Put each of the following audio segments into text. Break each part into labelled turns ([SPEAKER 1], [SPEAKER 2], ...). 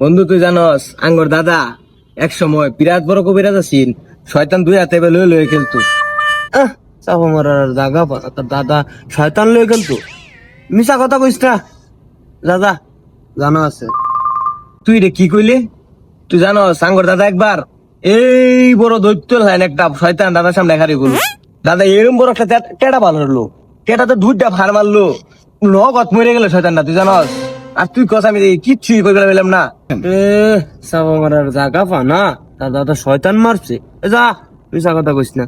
[SPEAKER 1] বন্ধু তুই জানস আঙ্গর দাদা এক সময় বিরাট বড় কবিরাজ আছেন। শয়তান দুই হাতে লয়ে লয়ে খেলতো। চাপা মারার জাগা পাতা তোর দাদা শয়তান লয়ে খেলতো। মিশা কথা কইস না দাদা, জানো আছে তুই রে কি কইলে? তুই জানস আঙ্গর দাদা একবার এই বড় দৈত্য লাইন একটা শয়তান দাদার সামনে খারি করলো। দাদা এরম বড় একটা টেটা বানালো, টেটাতে দুইটা ভার মারলো, নগদ মরে গেল শয়তানটা, তুই জানস? আর তুই কস আমি কিচ্ছুই করে পেলাম না। চাপা মারার জাগা পা না, তার দাদা শয়তান মারছে। যা তুই সা কথা কইস না,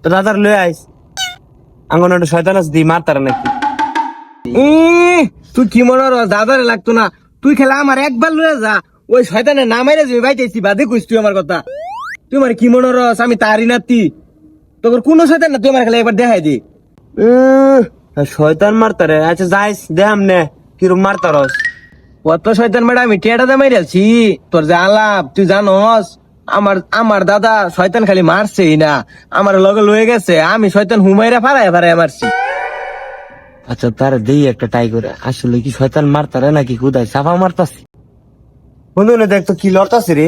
[SPEAKER 1] তো দাদার লয়ে আইস। আঙ্গন একটা শয়তান আছে দি মার তারা নাকি। তুই কি মনে হয় দাদারে লাগতো না? তুই খেলা আমার একবার লয়ে যা, ওই শয়তানের নাম আইরে যে বাইতেছি বাদে কইস তুই আমার কথা। তুই আমার কি মনে রস আমি তারি নাতি? তোর কোন শয়তান না, তুই আমার খেলা একবার দেখাই দি। শয়তান মারতারে, আচ্ছা যাইস দেখাম নে কিরম মারতারস। কত শয়তান ম্যাডাম আমি টেটাতে মাইরাছি তোর যে আলাপ, তুই জানস আমার আমার দাদা শয়তান খালি মারছেই না, আমার লগে লয়ে গেছে। আমি শয়তান হুমাইরা ফারায় ফারায় মারছি। আচ্ছা তার দেই একটা টাই করে, আসলে কি শয়তান মারতারে নাকি খুদাই সাফা মারতাছি? বন্ধু না দেখ তো কি লড়তাছে রে।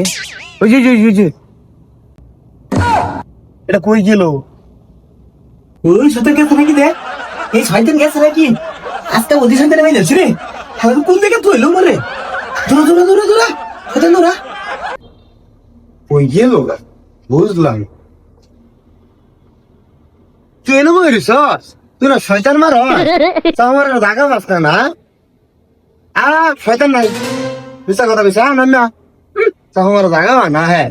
[SPEAKER 1] ওই যে ওই যে এটা কই গেল? ওই শয়তান গেছে নাকি? দেখ এই শয়তান গেছে নাকি? আজকে ওদি শয়তান নামাই যাচ্ছে রে। এখন কোন দিকে তুই এলো মরে? দূরা দূরা দূরা দূরা শয়তান দূরা।
[SPEAKER 2] ওই গেল গা, বুঝলাম। তুই এনে মরিস, তুই না শয়তান মার আমার জাগা পাস না। শয়তান নাই, মিশা কথা কইস না না, আমার জাগা না। হ্যাঁ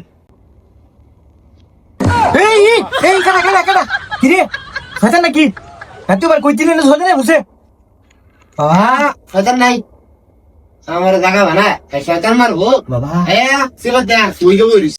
[SPEAKER 1] এই এই এই কাটা কাটা কাটা কি রে? শয়তান নাকি? তুই বার কই তিনে ধরে না বসে।
[SPEAKER 2] শয়তান নাই, আমার জাগা না। শয়তান মারবো
[SPEAKER 1] বাবা
[SPEAKER 2] সিল দেখ তুই কে বলিস।